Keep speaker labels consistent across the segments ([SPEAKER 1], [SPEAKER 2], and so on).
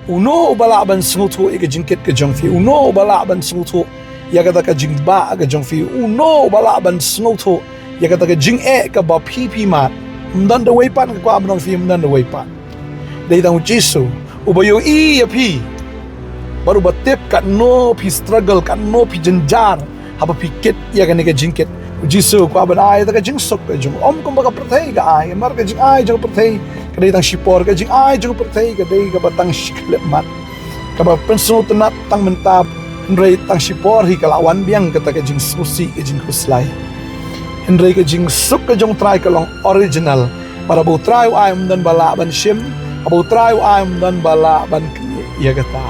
[SPEAKER 1] uno bala ban smutu ika jingkit ke jongfi uno bala ban smutu ya kata ka jingba ke jongfi uno bala ban smutu ya kata ka jing ka ba pipi mat mdan da weipan ka kwa abnong fi mdan da weipan dai tang jisu ubayo ya pi baru batip kat no pi struggle kat no pi jenjar haba pikit ya kan ka jingkit jisu kwa ban ai ta ka jing sok ka jong om kum ba ka prathai ka ai mar ka jing ai jong prathai kadai tang shipor ka jing ai jong prathai kadai ka batang shiklep mat ka ba pensu tenat tang mentab Henry tang shipor hi kalawan biang kata ka jing susi ka jing kuslai Henry ka jing suk ka jong try ka long original para bu try ai dan bala ban shim abu try ai dan bala ban ya kata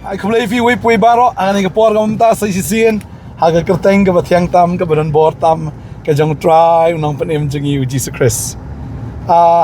[SPEAKER 1] ai kumlai fi wei pui baro ani ka por ka mta sa sisien haga kerteng ka bathyang tam ka badan bor tam ka jong try unang panem jing yu Jesus Christ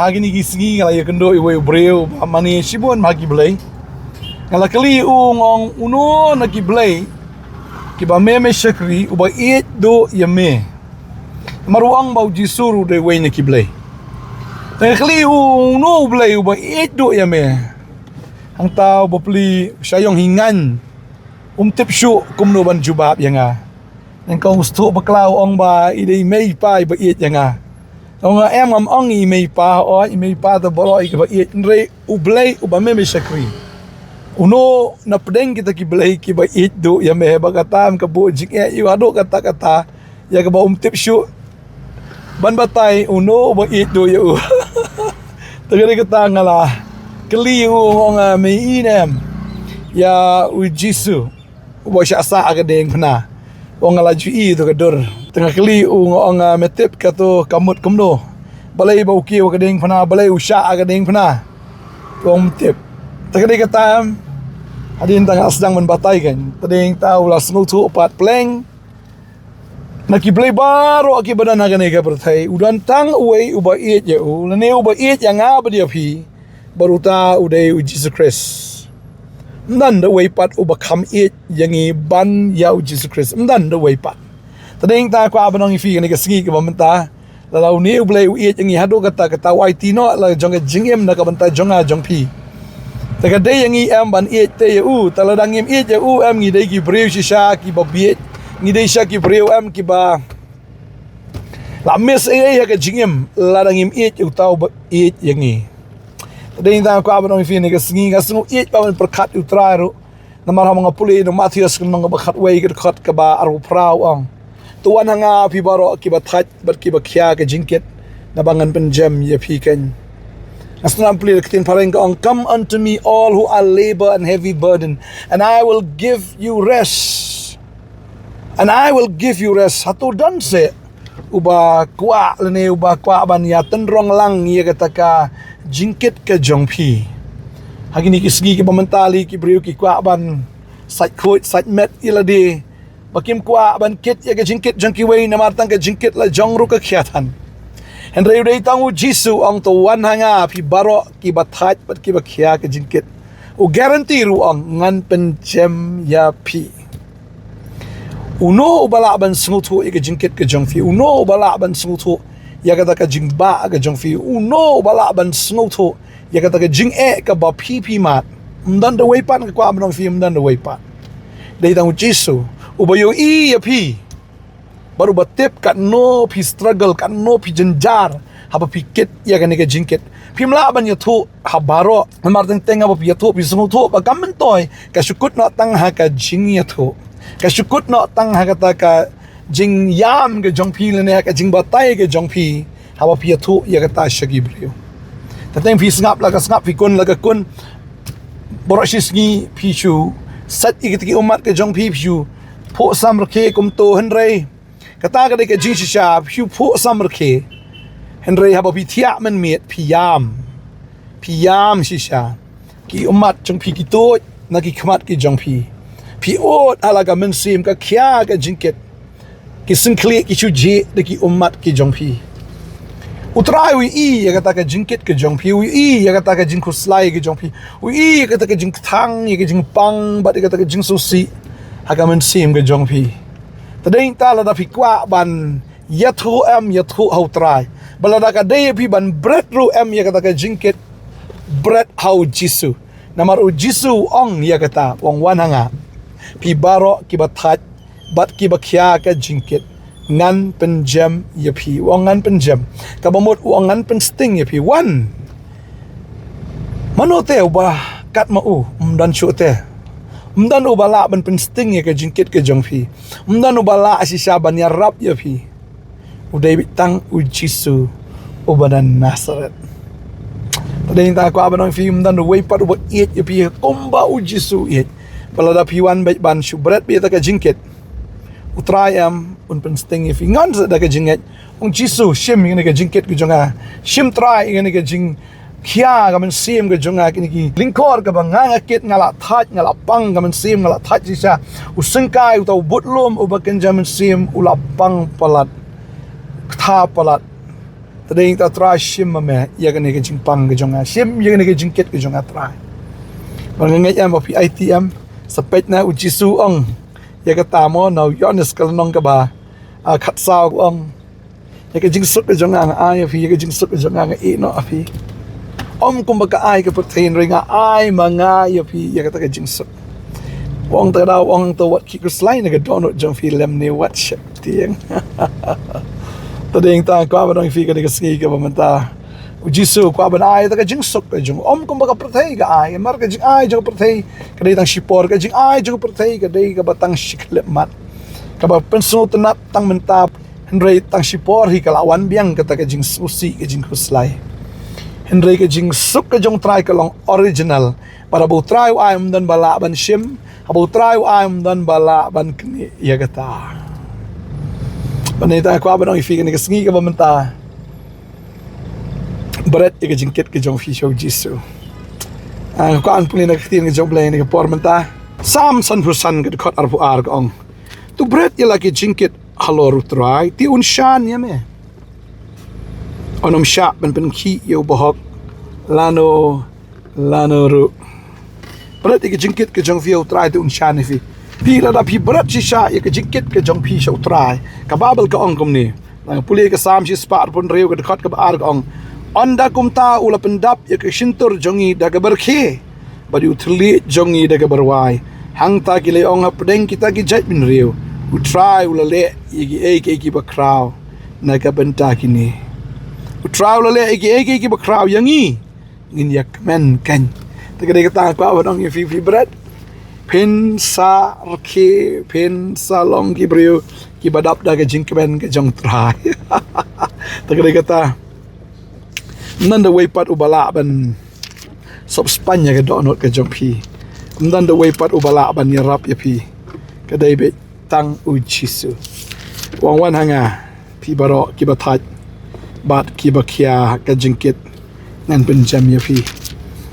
[SPEAKER 1] hagi ni gisgi ngala ya kendo iwe breu mani sibon magi blai ngala kali ngong uno na ki blai ki ba me shakri uba it do yame maruang bau jisuru de we na ki blai ngala kali uno blai uba it do yame ang tao bopli sayong hingan tip shu kumno ban jubab yanga nang kong sto baklaw ong ba idei mei pai ba it yanga nga em ngam ong i mei pa o i mei pa da bolo i ba it re ublei uba me shakri uno na pedeng kita ki blei ki ba it do ya me ba katam ka bo jik e ado kata kata ya ka ba tip shu ban batai uno ba it do ya tagare kata ngala kali nga me inem ya u jisu bo sha sa aga deng phna o ngala ju i do ka dor tengah kali nga metip ka to kamut kumno balai ba ukiw ka deng phna balai usha aga deng phna tom tip tagare kata adin tang asdang menbatay kan tading tao la smutu opat pleng nakiblay baro akibadan hagan ega perthai udan tang uway uba it ya u lane uba it yang aba dia pi baruta uday u Jesus Christ mdan da way pat uba kam it yang i ban ya u Jesus Christ mdan da way pat tading ta kwa abanong ifi kan ega singi ka bamenta lalau ni ublay u it yang i hado kata kata waiti no la jonga jingem na kabanta jonga jong pi Taka day yang em ban it te u taladang im it ya u em ngi day ki breu shisha ki babiet ngi day sha ki breu em ki ba la mes ya ka jingem ladang im it u tau ba it yang ngi tading ta ko abon fi ne ka singi ka sunu it pa perkat u traru na mar hamanga puli no Matthias kun mga bakhat way ka khat ka ba aru prau ang tuan hanga pi baro ki ba that bat ki ba khya ka jingket na bangan penjam ya pi kan Asnam pli ketin pareng ka come unto me all who are labor and heavy burden and I will give you rest. And I will give you rest. Hatu dan se uba kwa lene uba kwa ban ya tenrong lang ya kataka jingkit ke jongpi. Hagini kisgi ki pamentali ki briu ki kwa ban sat khoi sat met ilade bakim kwa ban kit ya ke jingkit jongki wei na martang ke jingkit la jongru ka khiatan. Henry uday tangu jisu ang tuwan hanga pi baro ki bathat pat ki bakhya ke jingkit u guarantee ru ang ngan pencem ya pi uno bala ban smutu ke jingkit ke jongfi uno bala ban smutu ya kata ka jingba ke jongfi uno bala ban smutu ya kata ka jing ka ba pi mat mdan da weipan ka kwa mnong fi mdan da weipan dai tangu jisu ubayo ya pi baru batip kat no pi struggle kat no pi jenjar haba pikit ya kan ke jingkit pimla ban yathu habaro marteng teng haba yathu pi sungu thu ba kamentoy ka shukut no tang ha ka jing yathu ka shukut no tang ha ka ta ka jing yam ke jongpi lene ka jing batai ke jongpi haba pi yathu ya ka ta shagi brio tateng pi ngap la ka ngap pi kun la ka kun boroshis ni pi chu sat ikiti umat ke jongpi pi po sam rke kum to henrei kata ka de ke jing sha pu po sam rke henrei haba pi thia man met piyam shisha ki umat jong pi ki to na ki khmat ki jong pi ot alaga men sim ka kya ka jingket ki sinkli ki chu je de ki umat ki jong pi utrai wi ya kata ka jingket ke jong pi wi ya kata ka jing kuslai ke jong pi wi ya kata ka jing thang ya ka jing pang ba de kata ka jing susi haga men sim ke jong pi tading ta la da pi kwa ban yathu hau trai balada ka day pi ban bread ru ya kata ka jingket bread hau Jisu. Namar u Jisu ong ya kata wong wan hanga. Pi baro ki bathat bat ki bakhya ka jingkit. Ngan penjam ya pi wong ngan penjam. Kabamut wong ngan pensting ya pi wan. Mano te ubah kat mau dan syute. Mdan ubala ban pensting ya ka jingkit ka jong pi. Mdan ubala asisa ban ya rap ya pi. Udai bitang u Jisu ubadan Nazaret. Tading ta ko abanong film dan way pat ubat it ya pi komba u Jisu it. Balada piwan baik ban syubret bi ta ka jingkit. Utrayam un pensting ya pi ngan sa da ka jingkit. Ung Jisu shim ngene ka jingkit ku jonga. Shim try ngene ka jing kia ka man sim ka jonga kini ki lingkor ka banga ngakit ngala that ngala pang ka man sim ngala that sisa usengkai utau butlum ubakan jaman sim ulapang palat. Tha palat. Tading ta try shim me ya ka ne ka jing pang ka jonga. Shim ya ka ne ka jingkit ka jonga try. Mangangai am pi ITM sapet na u Jisu ong ya ka tamo no yones ka nong ka ba khat sao ong ya ka jing suk ka jonga nga ai pi ya ka jing suk ka jonga nga e no api om kumbaga ai ka pertain ringa ai manga ya pi ya ka ta ka jing suk wong ta daw ong to what ki kuslai na ka donut jong film ni what shit tiang tading ta ko ba dong fi ka ni ka ski ka ba manta u Jisu ko ba ai ta ka jing suk ka jong om kumbaga pertai ka ai mar ka jing ai jong pertai ka dei tang shipor ka jing ai jong pertai ka dei ka batang shiklep mat ka ba pensu tenat tang mentap Henry tang shipor hi ka lawan biang ka ta ka jing susi ka jing kuslai Henry ka jing suk ka jong try ka long original para bu try ai dan bala ban shim abu try ai dan bala ban kni ya kata Panita ko abang ifi ni kasngi ka bamanta. Berat ka jingkit ka jong fi show Jisu. Ang ko an puli na katin ka jong play ni ka pormenta. Sam san pusan ka kot arpu ar ka ong. Tu berat ya lagi jingkit halor utrai ti unshan ya me. Onom sha ben ki yo bohok lano ru. Berat ka jingkit ka jong fi utrai ti unshan fi. Pila da pi berat si sya ya ka jingkit ka jong pi show utrai. Kababel ka ong kum ni. Lang puli ka sam si spar pun reu ka kot ka ar ka ong. Anda kumta ula pendap ya ke shintur jongi daga berkhe badi utli jongi daga berwai hang ta ki leong ha pedeng kita ki jat bin riu u try ula le igi egi ba kraw na ka benta kini u try ula le egi ba kraw yangi ngin yak men kan tegade kata ko abang ye fi bread pen sa rke pen sa long ki brio ki badap daga jingkmen ke jong try tegade kata Nanda way pat ubala ban sop Spanya ka donot ka jong pi. Nanda way pat ubala ban ni rap ya pi. Kadai be tang u Jisu. Wang wan hanga pi baro ki batat bat ki bakia ka jingkit ngan penjam ya pi.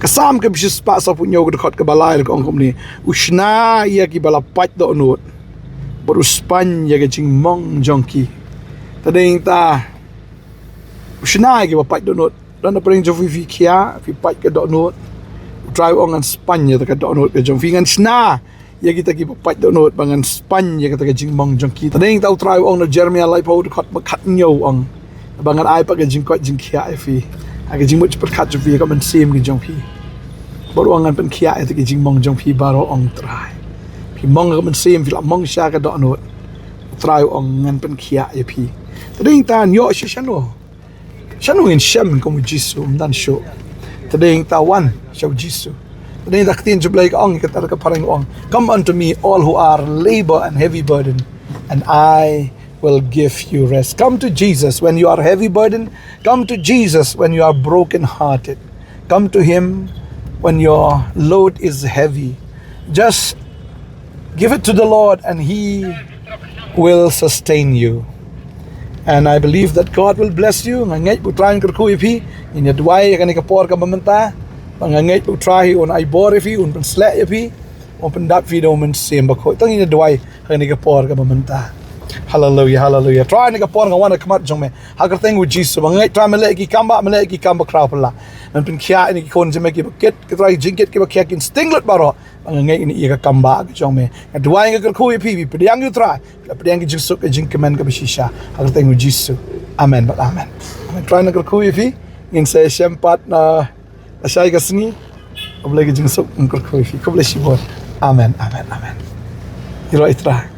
[SPEAKER 1] Kasam ka bisis pa sa punyo ka dekot ka balay ka ongkom ni. Usna ya ki balapat donot. Baru Spanya ka jing mong jongki. Tading ta usna ki bapat donot. Dan apa yang jom fi kia fi pat ke dok not drive ongan Spanya ta ke dok not ke jom fi ngan sna ya kita ki pat dok not bangan Spanya kata ke jingmong jong kita ding tau drive on Jeremia lai pau dekat bekat nyo ong bangan ai pa ke jingkot jing kia fi aga jingmut cepat kat jom fi ka men sim ke jong fi baru ongan pen kia ta ke jingmong jong fi baro ong try fi mong ka men sim fi la mong sha ke dok not drive on ngan pen kia ya fi ding tan yo shi shano Siya in siyam kung Jisu dan siyo. Tading tawan siya Jisu. Tading taktin jublay ka ong ikatar ka parang ong. Come unto me all who are labor and heavy burden, and I will give you rest. Come to Jesus when you are heavy burden. Come to Jesus when you are broken hearted. Come to Him when your load is heavy. Just give it to the Lord and He will sustain you. And I believe that God will bless you. Ngangay po trying ka kuya pi. Inyadway ka ni kapor ka mamanta. Ngangay po try on ay bore pi. On pansle ya pi. On pandap fi do man simba ko. Itong inyadway ka ni kapor ka mamanta. Hallelujah, hallelujah. Try ni kapor nga wana kamat jong me. Hagar tengu Jisu. Ngangay try malaki kamba kraw pala. Nan pin kya ini kon jeme ki bakit. Kitry jingkit ki bakya kin stinglet baro. Ngangay ini iya ka kamba jong me. Ngadway nga kuya pi. Pediang you try. Pediang ki Jisu ka jingkemen ka bisisya. Hagar tengu Jisu. Amen, but amen. Try na kuya pi. In sa siyempat na Asyai ka sini. Oblai ke jing sok ngkor khoi fi. Koblai si bor. Amen. Amen. Amen. Iro itra.